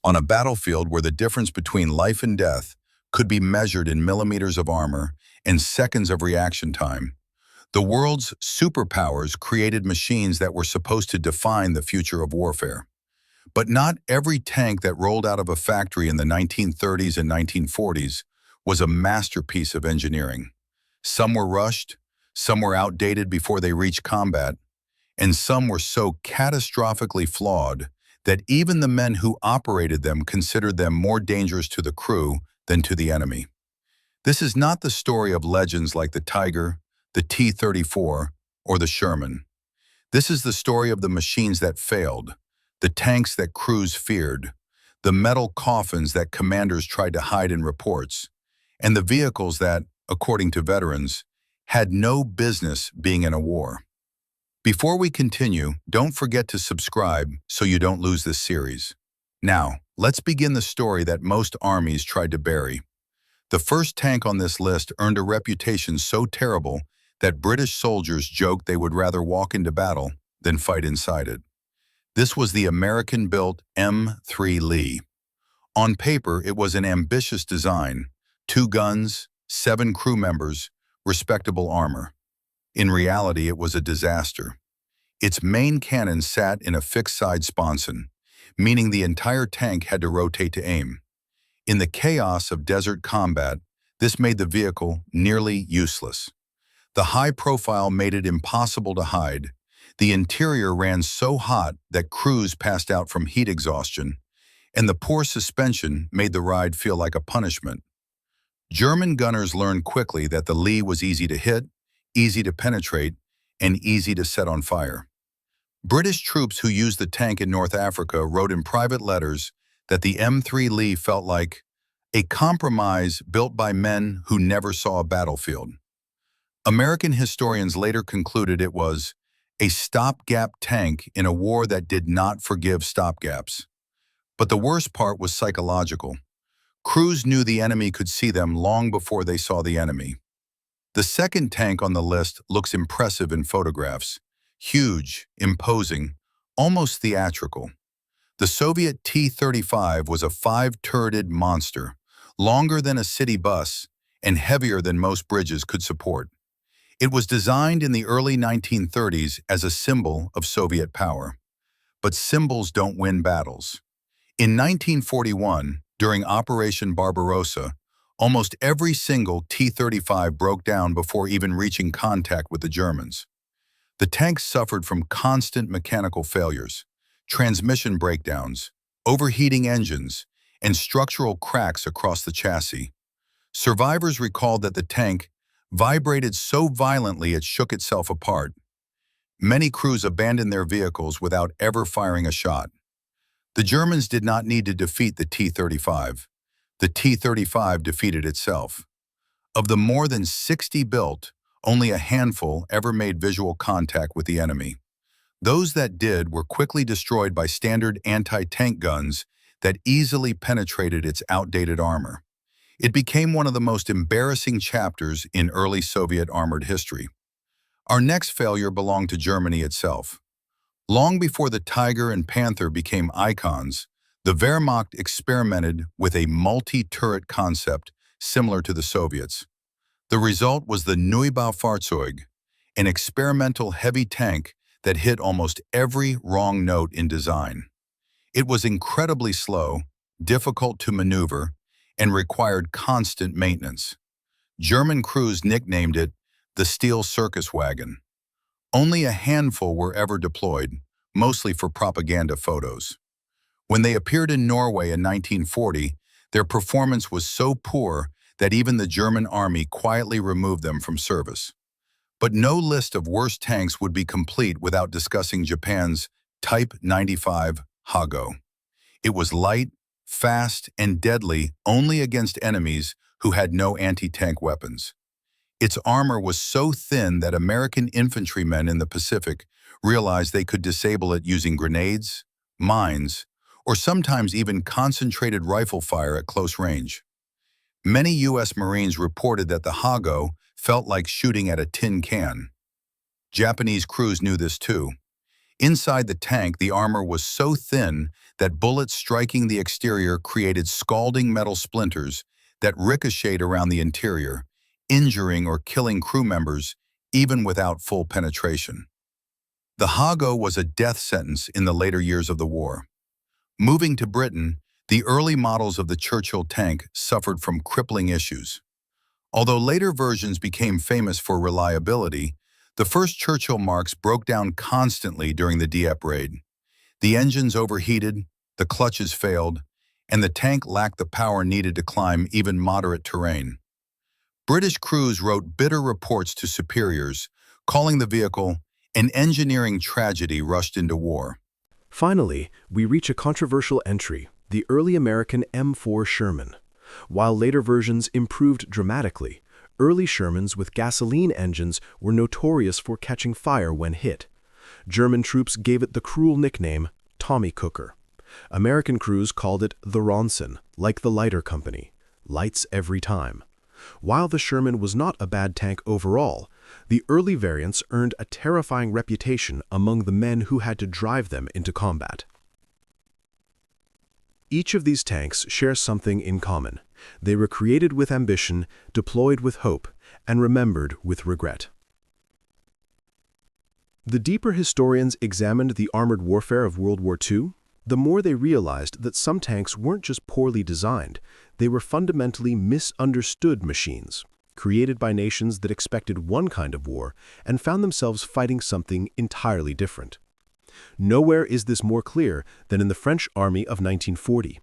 on a battlefield where the difference between life and death could be measured in millimeters of armor and seconds of reaction time. The world's superpowers created machines that were supposed to define the future of warfare. But not every tank that rolled out of a factory in the 1930s and 1940s was a masterpiece of engineering. Some were rushed, some were outdated before they reached combat, and some were so catastrophically flawed that even the men who operated them considered them more dangerous to the crew than to the enemy. This is not the story of legends like the Tiger, the T-34, or the Sherman. This is the story of the machines that failed, the tanks that crews feared, the metal coffins that commanders tried to hide in reports, and the vehicles that, according to veterans, had no business being in a war. Before we continue, don't forget to subscribe so you don't lose this series. Now, let's begin the story that most armies tried to bury. The first tank on this list earned a reputation so terrible that British soldiers joked they would rather walk into battle than fight inside it. This was the American-built M3 Lee. On paper, it was an ambitious design: 2 guns, 7 crew members, respectable armor. In reality, it was a disaster. Its main cannon sat in a fixed-side sponson, meaning the entire tank had to rotate to aim. In the chaos of desert combat, this made the vehicle nearly useless. The high profile made it impossible to hide. The interior ran so hot that crews passed out from heat exhaustion, and the poor suspension made the ride feel like a punishment. German gunners learned quickly that the Lee was easy to hit, easy to penetrate, and easy to set on fire. British troops who used the tank in North Africa wrote in private letters that the M3 Lee felt like a compromise built by men who never saw a battlefield. American historians later concluded it was a stopgap tank in a war that did not forgive stopgaps. But the worst part was psychological. Crews knew the enemy could see them long before they saw the enemy. The second tank on the list looks impressive in photographs. Huge, imposing, almost theatrical. The Soviet T-35 was a 5-turreted monster, longer than a city bus and heavier than most bridges could support. It was designed in the early 1930s as a symbol of Soviet power. But symbols don't win battles. In 1941, during Operation Barbarossa, almost every single T-35 broke down before even reaching contact with the Germans. The tank suffered from constant mechanical failures, transmission breakdowns, overheating engines, and structural cracks across the chassis. Survivors recalled that the tank vibrated so violently it shook itself apart. Many crews abandoned their vehicles without ever firing a shot. The Germans did not need to defeat the T-35. The T-35 defeated itself. Of the more than 60 built, only a handful ever made visual contact with the enemy. Those that did were quickly destroyed by standard anti-tank guns that easily penetrated its outdated armor. It became one of the most embarrassing chapters in early Soviet armored history. Our next failure belonged to Germany itself. Long before the Tiger and Panther became icons, the Wehrmacht experimented with a multi-turret concept similar to the Soviets. The result was the Neubaufahrzeug, an experimental heavy tank that hit almost every wrong note in design. It was incredibly slow, difficult to maneuver, and required constant maintenance. German crews nicknamed it the Steel Circus Wagon. Only a handful were ever deployed, mostly for propaganda photos. When they appeared in Norway in 1940, their performance was so poor that even the German army quietly removed them from service. But no list of worst tanks would be complete without discussing Japan's Type 95 Hago. It was light, fast, and deadly only against enemies who had no anti-tank weapons. Its armor was so thin that American infantrymen in the Pacific realized they could disable it using grenades, mines, or sometimes even concentrated rifle fire at close range. Many U.S. Marines reported that the Hago felt like shooting at a tin can. Japanese crews knew this too. Inside the tank, the armor was so thin that bullets striking the exterior created scalding metal splinters that ricocheted around the interior, injuring or killing crew members even without full penetration. The Hago was a death sentence in the later years of the war. Moving to Britain, the early models of the Churchill tank suffered from crippling issues. Although later versions became famous for reliability, the first Churchill marks broke down constantly during the Dieppe raid. The engines overheated, the clutches failed, and the tank lacked the power needed to climb even moderate terrain. British crews wrote bitter reports to superiors, calling the vehicle an engineering tragedy rushed into war. Finally, we reach a controversial entry, the early American M4 Sherman. While later versions improved dramatically, early Shermans with gasoline engines were notorious for catching fire when hit. German troops gave it the cruel nickname Tommy Cooker. American crews called it the Ronson, like the lighter company, lights every time. While the Sherman was not a bad tank overall, the early variants earned a terrifying reputation among the men who had to drive them into combat. Each of these tanks shares something in common. They were created with ambition, deployed with hope, and remembered with regret. The deeper historians examined the armored warfare of World War II, the more they realized that some tanks weren't just poorly designed, they were fundamentally misunderstood machines, created by nations that expected one kind of war and found themselves fighting something entirely different. Nowhere is this more clear than in the French Army of 1940,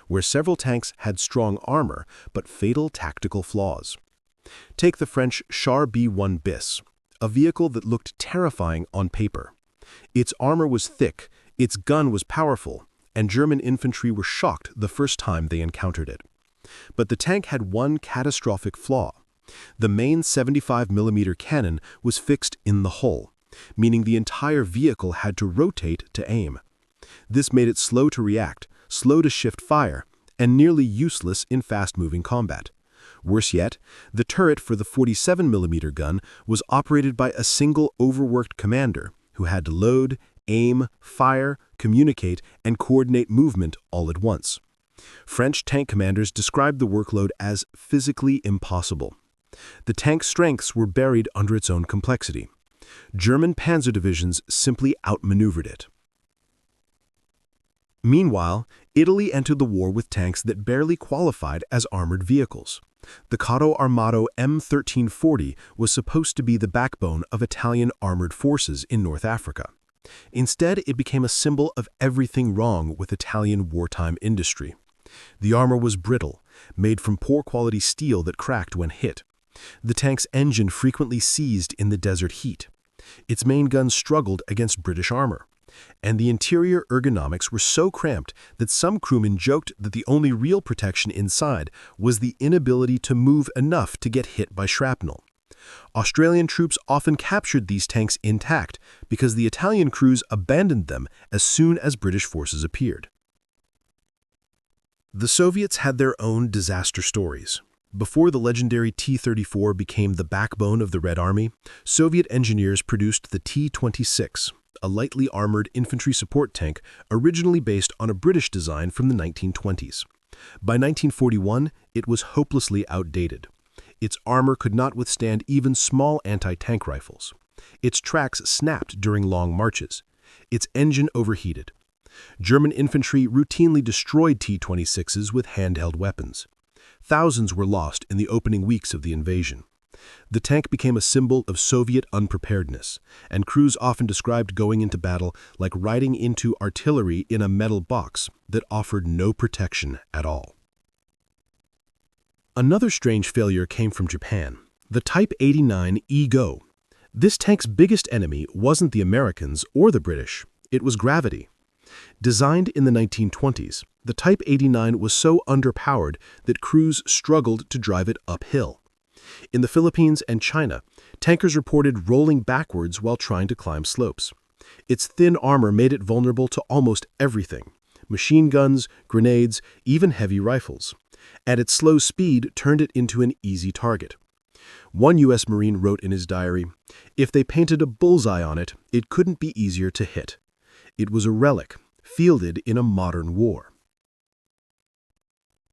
where several tanks had strong armor but fatal tactical flaws. Take the French Char B-1 bis, a vehicle that looked terrifying on paper. Its armor was thick, its gun was powerful, and German infantry were shocked the first time they encountered it. But the tank had one catastrophic flaw. The main 75mm cannon was fixed in the hull, meaning the entire vehicle had to rotate to aim. This made it slow to react, slow to shift fire, and nearly useless in fast-moving combat. Worse yet, the turret for the 47mm gun was operated by a single overworked commander who had to load, aim, fire, communicate, and coordinate movement all at once. French tank commanders described the workload as physically impossible. The tank's strengths were buried under its own complexity. German panzer divisions simply outmaneuvered it. Meanwhile, Italy entered the war with tanks that barely qualified as armored vehicles. The Cato Armato M1340 was supposed to be the backbone of Italian armored forces in North Africa. Instead, it became a symbol of everything wrong with Italian wartime industry. The armor was brittle, made from poor-quality steel that cracked when hit. The tank's engine frequently seized in the desert heat. Its main guns struggled against British armor. And the interior ergonomics were so cramped that some crewmen joked that the only real protection inside was the inability to move enough to get hit by shrapnel. Australian troops often captured these tanks intact because the Italian crews abandoned them as soon as British forces appeared. The Soviets had their own disaster stories. Before the legendary T-34 became the backbone of the Red Army, Soviet engineers produced the T-26, a lightly armored infantry support tank originally based on a British design from the 1920s. By 1941, it was hopelessly outdated. Its armor could not withstand even small anti-tank rifles. Its tracks snapped during long marches. Its engine overheated. German infantry routinely destroyed T-26s with handheld weapons. Thousands were lost in the opening weeks of the invasion. The tank became a symbol of Soviet unpreparedness, and crews often described going into battle like riding into artillery in a metal box that offered no protection at all. Another strange failure came from Japan, the Type 89 E-Go. This tank's biggest enemy wasn't the Americans or the British, it was gravity. Designed in the 1920s, the Type 89 was so underpowered that crews struggled to drive it uphill. In the Philippines and China, tankers reported rolling backwards while trying to climb slopes. Its thin armor made it vulnerable to almost everything: machine guns, grenades, even heavy rifles. And its slow speed turned it into an easy target. One U.S. Marine wrote in his diary, "If they painted a bullseye on it, it couldn't be easier to hit." It was a relic, fielded in a modern war.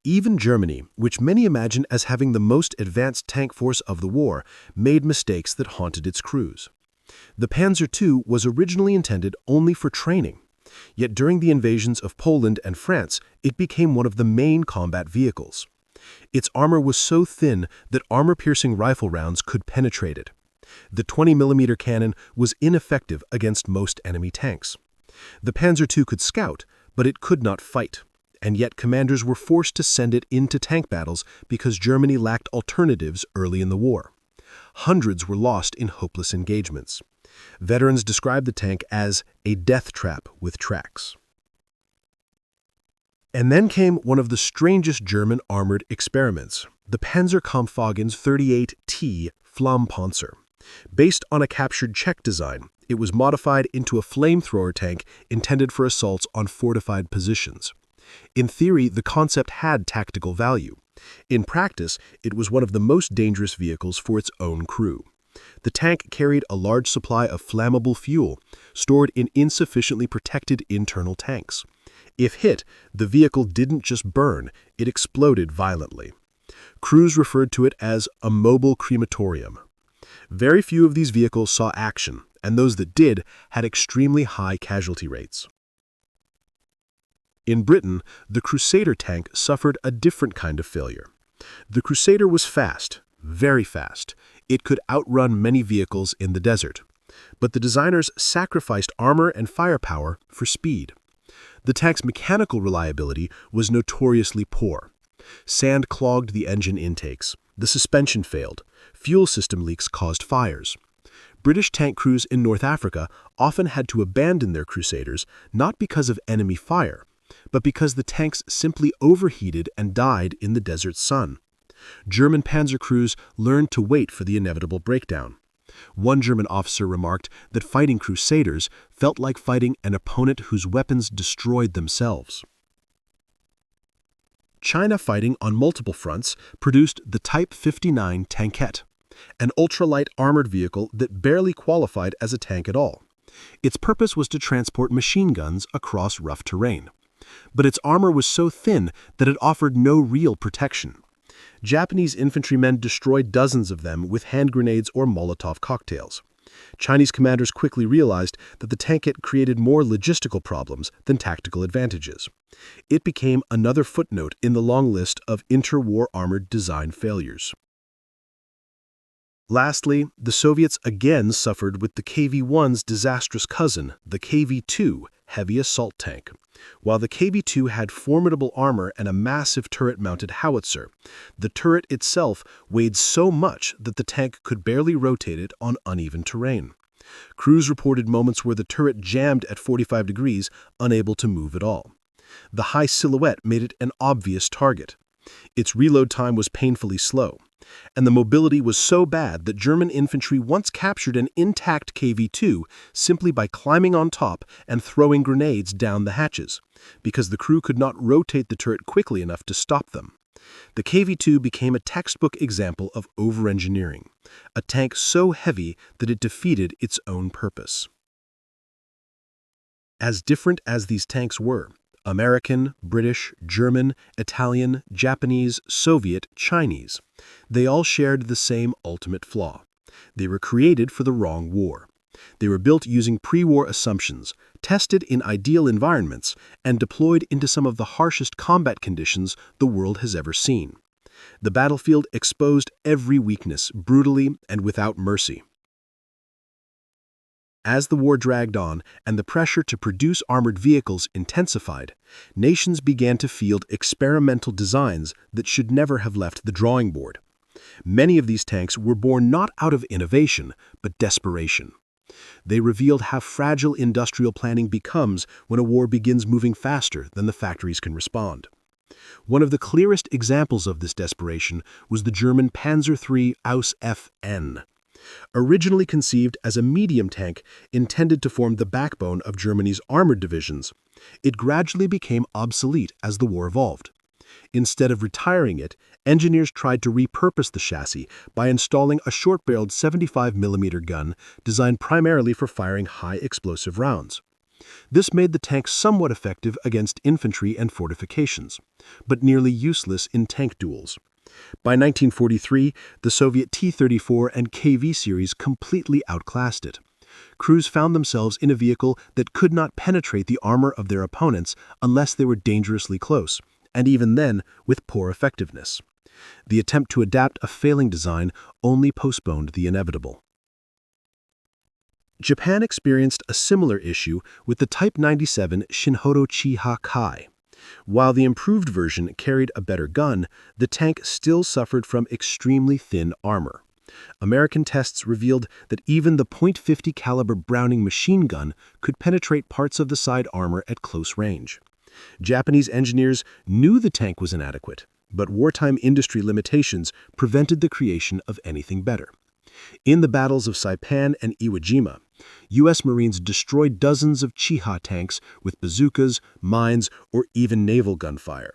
Even Germany, which many imagine as having the most advanced tank force of the war, made mistakes that haunted its crews. The Panzer II was originally intended only for training, yet during the invasions of Poland and France, it became one of the main combat vehicles. Its armor was so thin that armor-piercing rifle rounds could penetrate it. The 20mm cannon was ineffective against most enemy tanks. The Panzer II could scout, but it could not fight, and yet commanders were forced to send it into tank battles because Germany lacked alternatives early in the war. Hundreds were lost in hopeless engagements. Veterans described the tank as a death trap with tracks. And then came one of the strangest German armored experiments, the Panzerkampfwagen's 38T Flammpanzer. Based on a captured Czech design, it was modified into a flamethrower tank intended for assaults on fortified positions. In theory, the concept had tactical value. In practice, it was one of the most dangerous vehicles for its own crew. The tank carried a large supply of flammable fuel, stored in insufficiently protected internal tanks. If hit, the vehicle didn't just burn, it exploded violently. Crews referred to it as a mobile crematorium. Very few of these vehicles saw action, and those that did had extremely high casualty rates. In Britain, the Crusader tank suffered a different kind of failure. The Crusader was fast, very fast. It could outrun many vehicles in the desert. But the designers sacrificed armor and firepower for speed. The tank's mechanical reliability was notoriously poor. Sand clogged the engine intakes. The suspension failed. Fuel system leaks caused fires. British tank crews in North Africa often had to abandon their Crusaders not because of enemy fire, but because the tanks simply overheated and died in the desert sun. German panzer crews learned to wait for the inevitable breakdown. One German officer remarked that fighting Crusaders felt like fighting an opponent whose weapons destroyed themselves. China, fighting on multiple fronts, produced the Type 59 tankette, an ultralight armored vehicle that barely qualified as a tank at all. Its purpose was to transport machine guns across rough terrain. But its armor was so thin that it offered no real protection. Japanese infantrymen destroyed dozens of them with hand grenades or Molotov cocktails. Chinese commanders quickly realized that the tankette created more logistical problems than tactical advantages. It became another footnote in the long list of interwar armored design failures. Lastly, the Soviets again suffered with the KV-1's disastrous cousin, the KV-2 heavy assault tank. While the KV-2 had formidable armor and a massive turret-mounted howitzer, the turret itself weighed so much that the tank could barely rotate it on uneven terrain. Crews reported moments where the turret jammed at 45 degrees, unable to move at all. The high silhouette made it an obvious target. Its reload time was painfully slow, and the mobility was so bad that German infantry once captured an intact KV-2 simply by climbing on top and throwing grenades down the hatches, because the crew could not rotate the turret quickly enough to stop them. The KV-2 became a textbook example of over-engineering, a tank so heavy that it defeated its own purpose. As different as these tanks were, American, British, German, Italian, Japanese, Soviet, Chinese, they all shared the same ultimate flaw. They were created for the wrong war. They were built using pre-war assumptions, tested in ideal environments, and deployed into some of the harshest combat conditions the world has ever seen. The battlefield exposed every weakness brutally and without mercy. As the war dragged on and the pressure to produce armored vehicles intensified, nations began to field experimental designs that should never have left the drawing board. Many of these tanks were born not out of innovation, but desperation. They revealed how fragile industrial planning becomes when a war begins moving faster than the factories can respond. One of the clearest examples of this desperation was the German Panzer III Aus-FN. Originally conceived as a medium tank intended to form the backbone of Germany's armored divisions, it gradually became obsolete as the war evolved. Instead of retiring it, engineers tried to repurpose the chassis by installing a short-barreled 75mm gun designed primarily for firing high-explosive rounds. This made the tank somewhat effective against infantry and fortifications, but nearly useless in tank duels. By 1943, the Soviet T-34 and KV series completely outclassed it. Crews found themselves in a vehicle that could not penetrate the armor of their opponents unless they were dangerously close, and even then with poor effectiveness. The attempt to adapt a failing design only postponed the inevitable. Japan experienced a similar issue with the Type 97 Shinhodo Chiha Kai. While the improved version carried a better gun, the tank still suffered from extremely thin armor. American tests revealed that even the .50 caliber Browning machine gun could penetrate parts of the side armor at close range. Japanese engineers knew the tank was inadequate, but wartime industry limitations prevented the creation of anything better. In the battles of Saipan and Iwo Jima, U.S. Marines destroyed dozens of Chiha tanks with bazookas, mines, or even naval gunfire.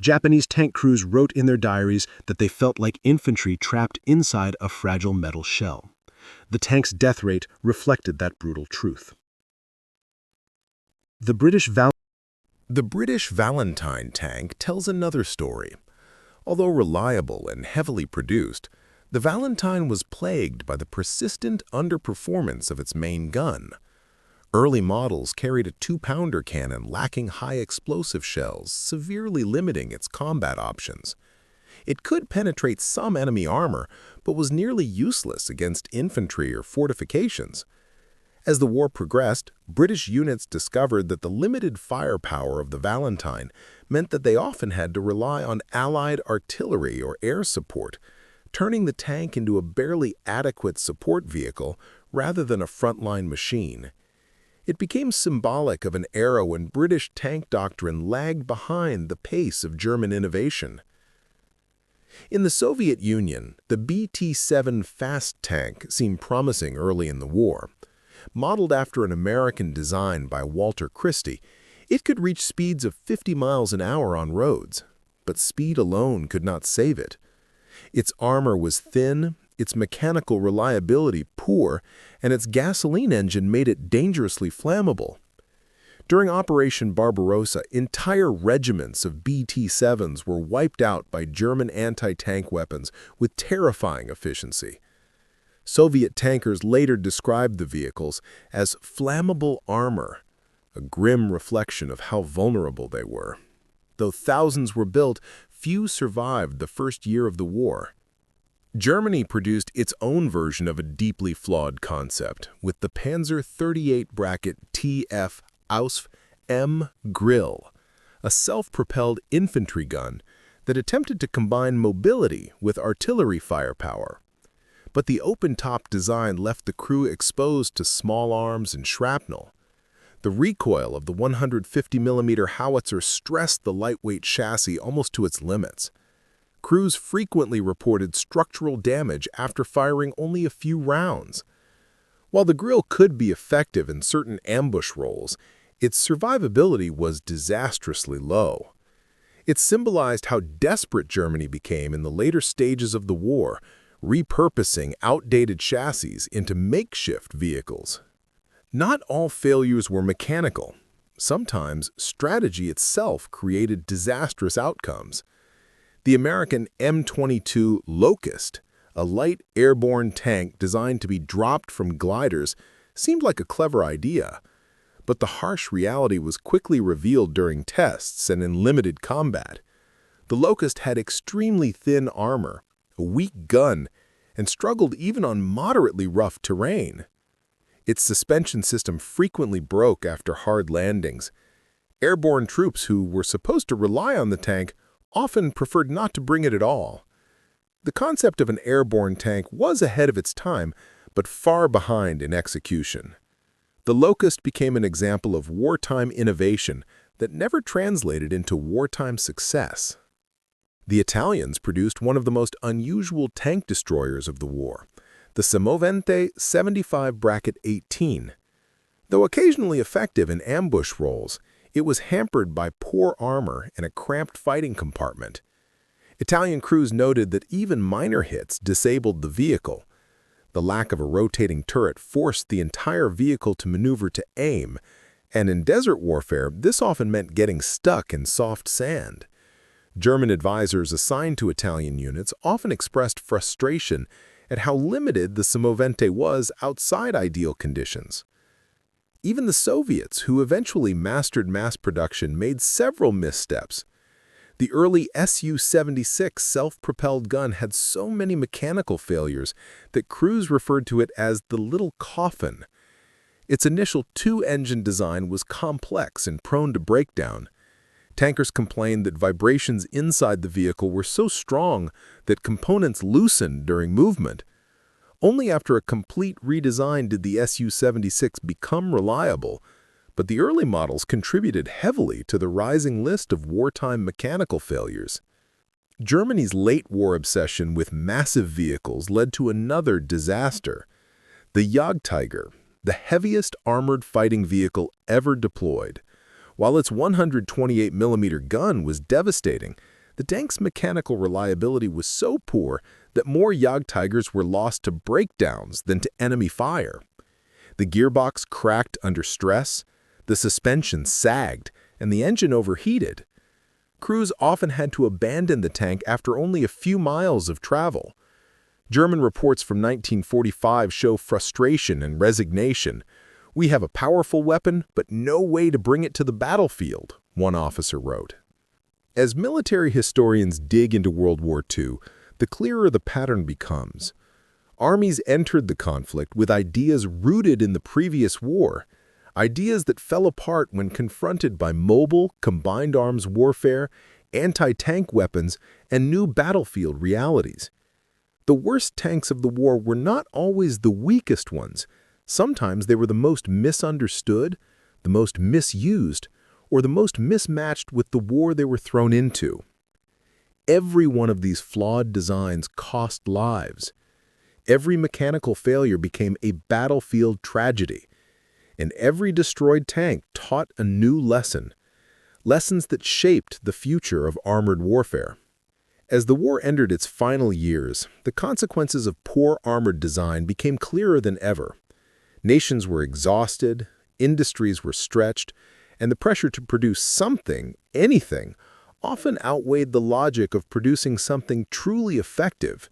Japanese tank crews wrote in their diaries that they felt like infantry trapped inside a fragile metal shell. The tank's death rate reflected that brutal truth. The British Valentine tank tells another story. Although reliable and heavily produced, the Valentine was plagued by the persistent underperformance of its main gun. Early models carried a 2-pounder cannon lacking high explosive shells, severely limiting its combat options. It could penetrate some enemy armor, but was nearly useless against infantry or fortifications. As the war progressed, British units discovered that the limited firepower of the Valentine meant that they often had to rely on Allied artillery or air support, turning the tank into a barely adequate support vehicle rather than a frontline machine. It became symbolic of an era when British tank doctrine lagged behind the pace of German innovation. In the Soviet Union, the BT-7 fast tank seemed promising early in the war. Modeled after an American design by Walter Christie, it could reach speeds of 50 miles an hour on roads, but speed alone could not save it. Its armor was thin, its mechanical reliability poor, and its gasoline engine made it dangerously flammable. During Operation Barbarossa, entire regiments of BT-7s were wiped out by German anti-tank weapons with terrifying efficiency. Soviet tankers later described the vehicles as flammable armor, a grim reflection of how vulnerable they were. Though thousands were built, few survived the first year of the war. Germany produced its own version of a deeply flawed concept with the Panzer 38-TF Ausf M Grill, a self-propelled infantry gun that attempted to combine mobility with artillery firepower. But the open-top design left the crew exposed to small arms and shrapnel. The recoil of the 150mm howitzer stressed the lightweight chassis almost to its limits. Crews frequently reported structural damage after firing only a few rounds. While the grill could be effective in certain ambush roles, its survivability was disastrously low. It symbolized how desperate Germany became in the later stages of the war, repurposing outdated chassis into makeshift vehicles. Not all failures were mechanical. Sometimes strategy itself created disastrous outcomes. The American M22 Locust, a light airborne tank designed to be dropped from gliders, seemed like a clever idea. But the harsh reality was quickly revealed during tests and in limited combat. The Locust had extremely thin armor, a weak gun, and struggled even on moderately rough terrain. Its suspension system frequently broke after hard landings. Airborne troops who were supposed to rely on the tank often preferred not to bring it at all. The concept of an airborne tank was ahead of its time, but far behind in execution. The Locust became an example of wartime innovation that never translated into wartime success. The Italians produced one of the most unusual tank destroyers of the war, the Semovente 75-18. Though occasionally effective in ambush roles, it was hampered by poor armor and a cramped fighting compartment. Italian crews noted that even minor hits disabled the vehicle. The lack of a rotating turret forced the entire vehicle to maneuver to aim, And in desert warfare, this often meant getting stuck in soft sand. German advisors assigned to Italian units often expressed frustration at how limited the semovente was outside ideal conditions. Even the Soviets, who eventually mastered mass production, made several missteps. The early Su-76 self-propelled gun had so many mechanical failures that crews referred to it as the little coffin. Its initial two-engine design was complex and prone to breakdown. Tankers complained that vibrations inside the vehicle were so strong that components loosened during movement. Only after a complete redesign did the Su-76 become reliable, but the early models contributed heavily to the rising list of wartime mechanical failures. Germany's late-war obsession with massive vehicles led to another disaster. The Jagdtiger, the heaviest armored fighting vehicle ever deployed. While its 128mm gun was devastating, the tank's mechanical reliability was so poor that more Jagdtigers were lost to breakdowns than to enemy fire. The gearbox cracked under stress, the suspension sagged, and the engine overheated. Crews often had to abandon the tank after only a few miles of travel. German reports from 1945 show frustration and resignation. "We have a powerful weapon, but no way to bring it to the battlefield," one officer wrote. As military historians dig into World War II, the clearer the pattern becomes. Armies entered the conflict with ideas rooted in the previous war, ideas that fell apart when confronted by mobile, combined arms warfare, anti-tank weapons, and new battlefield realities. The worst tanks of the war were not always the weakest ones. Sometimes they were the most misunderstood, the most misused, or the most mismatched with the war they were thrown into. Every one of these flawed designs cost lives. Every mechanical failure became a battlefield tragedy. And every destroyed tank taught a new lesson, lessons that shaped the future of armored warfare. As the war entered its final years, the consequences of poor armored design became clearer than ever. Nations were exhausted, industries were stretched, and the pressure to produce something, anything, often outweighed the logic of producing something truly effective.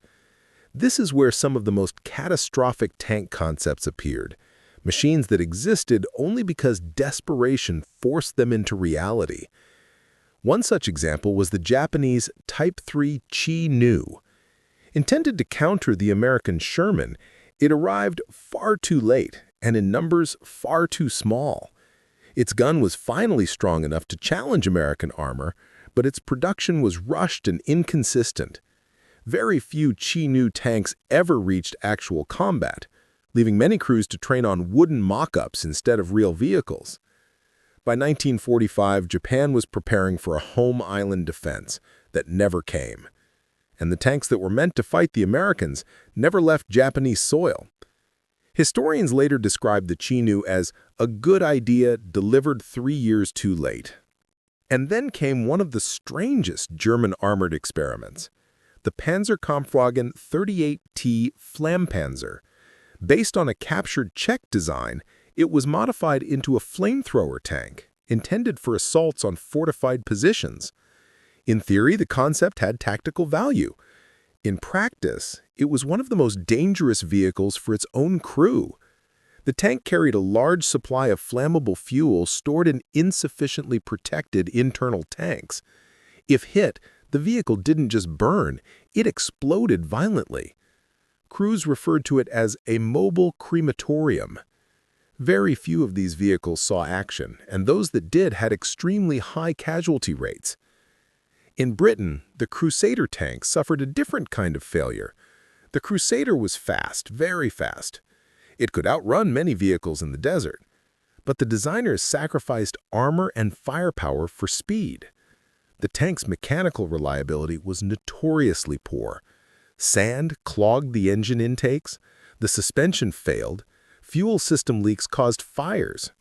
This is where some of the most catastrophic tank concepts appeared, machines that existed only because desperation forced them into reality. One such example was the Japanese Type 3 Chi-Nu. Intended to counter the American Sherman, it arrived far too late and in numbers far too small. Its gun was finally strong enough to challenge American armor, but its production was rushed and inconsistent. Very few Chi-Nu tanks ever reached actual combat, leaving many crews to train on wooden mock-ups instead of real vehicles. By 1945, Japan was preparing for a home island defense that never came, and the tanks that were meant to fight the Americans never left Japanese soil. Historians later described the Chi-Nu as a good idea delivered 3 years too late. And then came one of the strangest German armored experiments, the Panzerkampfwagen 38T Flammpanzer. Based on a captured Czech design, it was modified into a flamethrower tank, intended for assaults on fortified positions. In theory, the concept had tactical value. In practice, it was one of the most dangerous vehicles for its own crew. The tank carried a large supply of flammable fuel stored in insufficiently protected internal tanks. If hit, the vehicle didn't just burn, it exploded violently. Crews referred to it as a mobile crematorium. Very few of these vehicles saw action, and those that did had extremely high casualty rates. In Britain, the Crusader tank suffered a different kind of failure. The Crusader was fast, very fast. It could outrun many vehicles in the desert. But the designers sacrificed armor and firepower for speed. The tank's mechanical reliability was notoriously poor. Sand clogged the engine intakes, the suspension failed, fuel system leaks caused fires.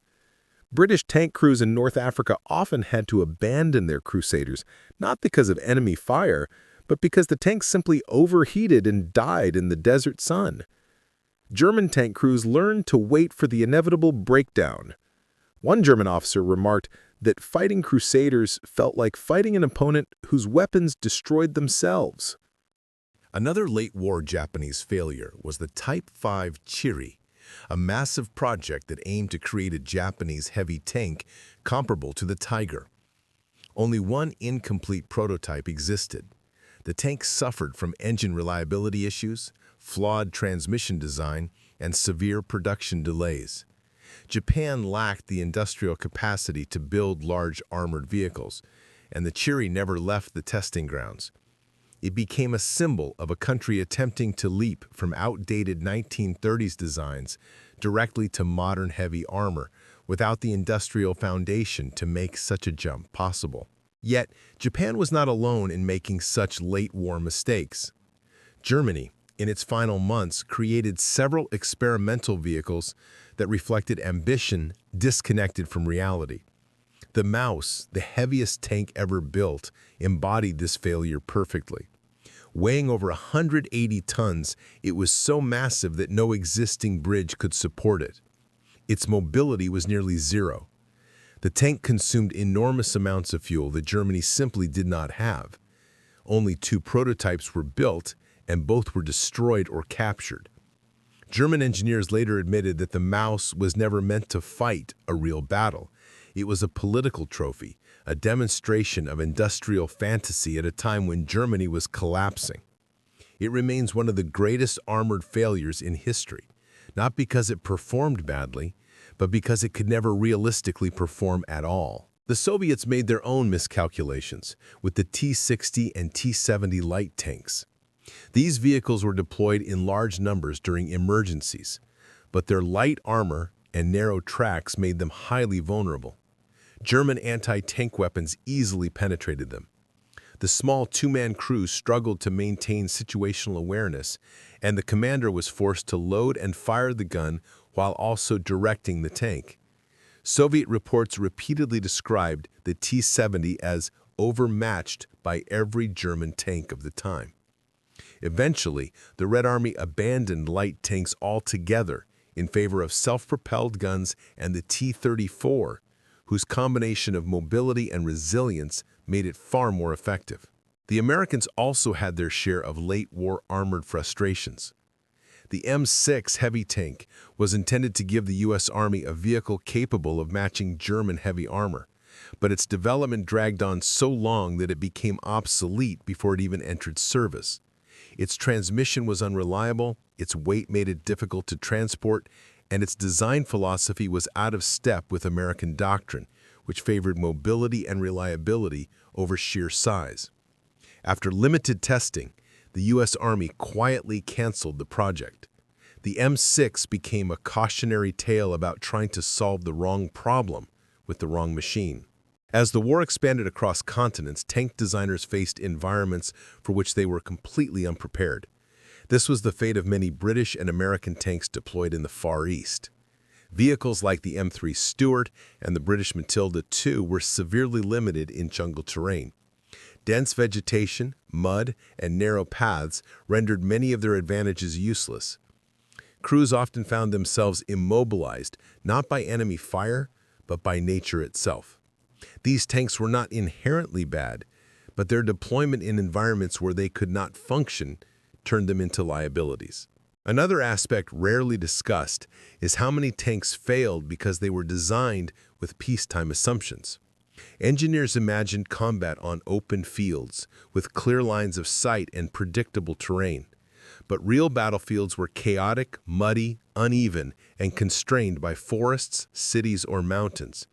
British tank crews in North Africa often had to abandon their Crusaders, not because of enemy fire, but because the tanks simply overheated and died in the desert sun. German tank crews learned to wait for the inevitable breakdown. One German officer remarked that fighting crusaders felt like fighting an opponent whose weapons destroyed themselves. Another late-war Japanese failure was the Type 5 Chiri, a massive project that aimed to create a Japanese heavy tank comparable to the Tiger. Only one incomplete prototype existed. The tank suffered from engine reliability issues, flawed transmission design, and severe production delays. Japan lacked the industrial capacity to build large armored vehicles, and the Chiri never left the testing grounds. It became a symbol of a country attempting to leap from outdated 1930s designs directly to modern heavy armor without the industrial foundation to make such a jump possible. Yet, Japan was not alone in making such late-war mistakes. Germany, in its final months, created several experimental vehicles that reflected ambition disconnected from reality. The Maus, the heaviest tank ever built, embodied this failure perfectly. Weighing over 180 tons, it was so massive that no existing bridge could support it. Its mobility was nearly zero. The tank consumed enormous amounts of fuel that Germany simply did not have. Only 2 prototypes were built, and both were destroyed or captured. German engineers later admitted that the Maus was never meant to fight a real battle. It was a political trophy, a demonstration of industrial fantasy at a time when Germany was collapsing. It remains one of the greatest armored failures in history, not because it performed badly, but because it could never realistically perform at all. The Soviets made their own miscalculations with the T-60 and T-70 light tanks. These vehicles were deployed in large numbers during emergencies, but their light armor and narrow tracks made them highly vulnerable. German anti-tank weapons easily penetrated them. The small 2-man crews struggled to maintain situational awareness, and the commander was forced to load and fire the gun while also directing the tank. Soviet reports repeatedly described the T-70 as overmatched by every German tank of the time. Eventually, the Red Army abandoned light tanks altogether in favor of self-propelled guns and the T-34, whose combination of mobility and resilience made it far more effective. The Americans also had their share of late-war armored frustrations. The M6 heavy tank was intended to give the U.S. Army a vehicle capable of matching German heavy armor, but its development dragged on so long that it became obsolete before it even entered service. Its transmission was unreliable, its weight made it difficult to transport, and its design philosophy was out of step with American doctrine, which favored mobility and reliability over sheer size. After limited testing, the U.S. Army quietly canceled the project. The M6 became a cautionary tale about trying to solve the wrong problem with the wrong machine. As the war expanded across continents, tank designers faced environments for which they were completely unprepared. This was the fate of many British and American tanks deployed in the Far East. Vehicles like the M3 Stuart and the British Matilda II were severely limited in jungle terrain. Dense vegetation, mud, and narrow paths rendered many of their advantages useless. Crews often found themselves immobilized, not by enemy fire, but by nature itself. These tanks were not inherently bad, but their deployment in environments where they could not function turned them into liabilities. Another aspect rarely discussed is how many tanks failed because they were designed with peacetime assumptions. Engineers imagined combat on open fields, with clear lines of sight and predictable terrain. But real battlefields were chaotic, muddy, uneven, and constrained by forests, cities, or mountains.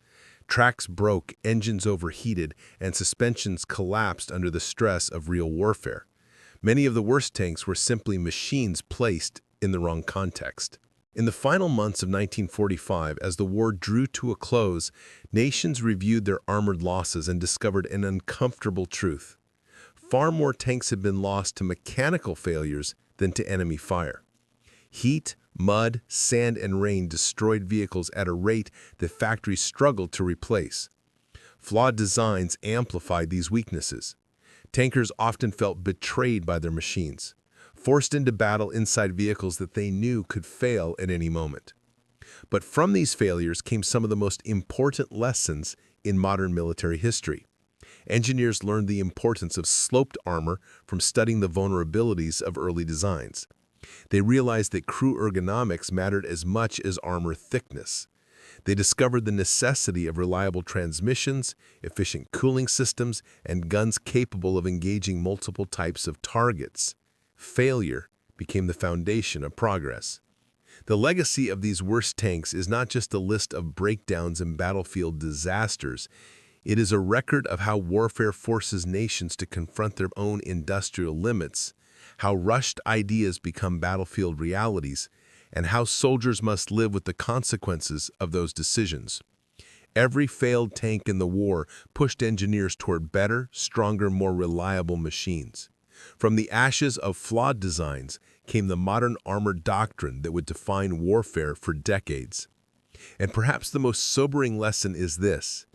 Tracks broke, engines overheated, and suspensions collapsed under the stress of real warfare. Many of the worst tanks were simply machines placed in the wrong context. In the final months of 1945, as the war drew to a close, nations reviewed their armored losses and discovered an uncomfortable truth. Far more tanks had been lost to mechanical failures than to enemy fire. Heat, mud, sand, and rain destroyed vehicles at a rate that factories struggled to replace. Flawed designs amplified these weaknesses. Tankers often felt betrayed by their machines, forced into battle inside vehicles that they knew could fail at any moment. But from these failures came some of the most important lessons in modern military history. Engineers learned the importance of sloped armor from studying the vulnerabilities of early designs. They realized that crew ergonomics mattered as much as armor thickness. They discovered the necessity of reliable transmissions, efficient cooling systems, and guns capable of engaging multiple types of targets. Failure became the foundation of progress. The legacy of these worst tanks is not just a list of breakdowns and battlefield disasters. It is a record of how warfare forces nations to confront their own industrial limits, how rushed ideas become battlefield realities, and how soldiers must live with the consequences of those decisions. Every failed tank in the war pushed engineers toward better, stronger, more reliable machines. From the ashes of flawed designs came the modern armored doctrine that would define warfare for decades. And perhaps the most sobering lesson is this: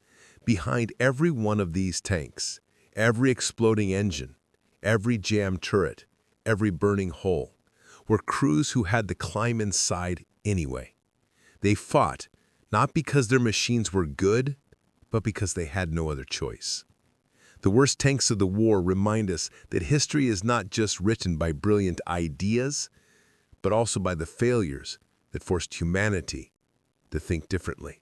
behind every one of these tanks, every exploding engine, every jammed turret, every burning hole, were crews who had to climb inside anyway. They fought, not because their machines were good, but because they had no other choice. The worst tanks of the war remind us that history is not just written by brilliant ideas, but also by the failures that forced humanity to think differently.